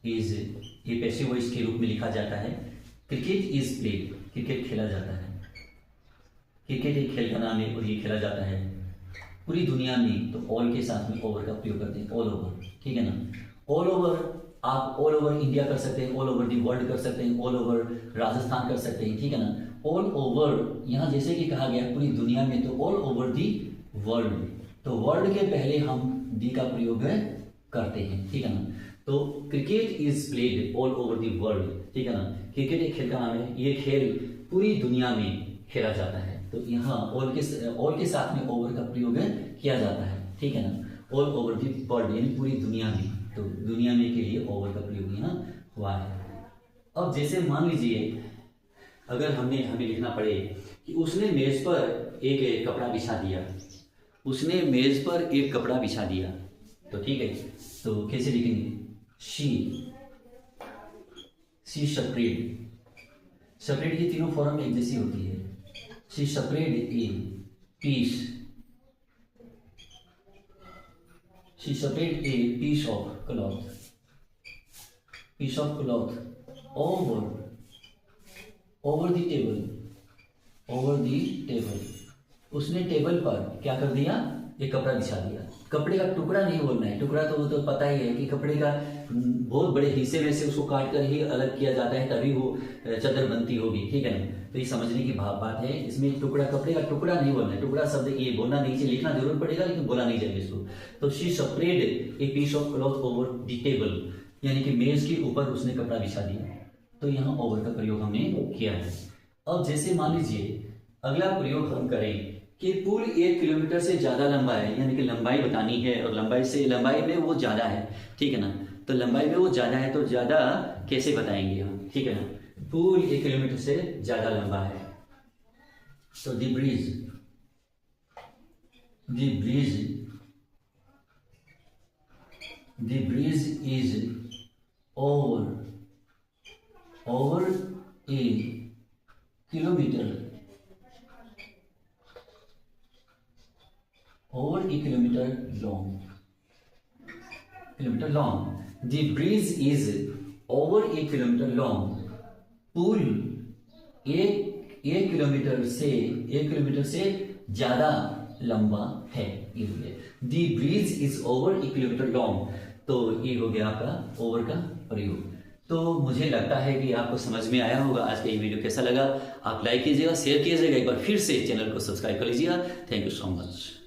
Is, ये passive voice के रूप में लिखा जाता है। क्रिकेट इज प्लेड, क्रिकेट खेला जाता है। क्रिकेट एक खेल का नाम है और ये खेला जाता है पूरी दुनिया में। तो ऑल के साथ में ओवर का प्रयोग करते हैं, ऑल ओवर, ठीक है ना। ऑल ओवर आप ऑल ओवर इंडिया कर सकते हैं, ऑल ओवर दी वर्ल्ड कर सकते हैं, ऑल ओवर राजस्थान कर सकते हैं, ठीक है ना। ऑल ओवर यहाँ जैसे कि कहा गया पूरी दुनिया में, तो ऑल ओवर दी वर्ल्ड, तो वर्ल्ड के पहले हम दी का प्रयोग करते हैं, ठीक है ना। तो cricket is played all over the world, ठीक है ना। क्रिकेट एक खेल का नाम है, ये खेल पूरी दुनिया में खेला जाता है। तो यहाँ ऑल के साथ में ओवर का प्रयोग किया जाता है, ठीक है ना। ऑल ओवर दी वर्ल्ड यानी पूरी दुनिया में, तो दुनिया में के लिए ओवर का प्रयोग यहाँ हुआ है। अब जैसे मान लीजिए अगर हमें लिखना पड़े कि उसने मेज पर एक कपड़ा बिछा दिया, उसने मेज पर एक कपड़ा बिछा दिया, तो ठीक है, तो कैसे लिखेंगे? शी स्प्रेड, स्प्रेड की तीनों फॉर्म एक जैसी होती है। She spread a piece, she spread a piece of cloth, piece of cloth over the table, over the table, उसने टेबल पर क्या कर दिया? एक कपड़ा बिछा दिया। कपड़े का टुकड़ा नहीं बोलना है, टुकड़ा तो वो तो पता ही है कि कपड़े का बहुत बड़े हिस्से में से उसको काट कर ही अलग किया जाता है, तभी वो चादर बनती होगी, ठीक है ना। तो ये समझने की बात है, इसमें टुकड़ा, कपड़े का टुकड़ा नहीं बोलना है। टुकड़ा शब्द ये बोलना नहीं चाहिए, लिखना जरूर पड़ेगा लेकिन बोला नहीं जाएगा इसको। तो she spread a piece of cloth over the table, यानी कि मेज के ऊपर उसने कपड़ा बिछा दिया, तो यहाँ ओवर का प्रयोग हमने किया है। अब जैसे मान लीजिए अगला प्रयोग हम करें कि पुल 1 किलोमीटर से ज्यादा लंबा है, यानी कि लंबाई बतानी है और लंबाई में वो ज्यादा है, ठीक है ना। तो लंबाई में वो ज्यादा है, तो ज्यादा कैसे बताएंगे हम, ठीक है ना। पुल 1 किलोमीटर से ज्यादा लंबा है, तो the bridge is over A kilometre, over a kilometer long. The bridge is over a kilometer long. पुल एक किलोमीटर से ज्यादा लंबा है, ये The bridge is over a kilometer long. तो ये हो गया आपका ओवर का प्रयोग। तो मुझे लगता है कि आपको समझ में आया होगा। आज का ये वीडियो कैसा लगा आप लाइक कीजिएगा, शेयर कीजिएगा, एक बार फिर से चैनल को सब्सक्राइब कर लीजिएगा। Thank you so much.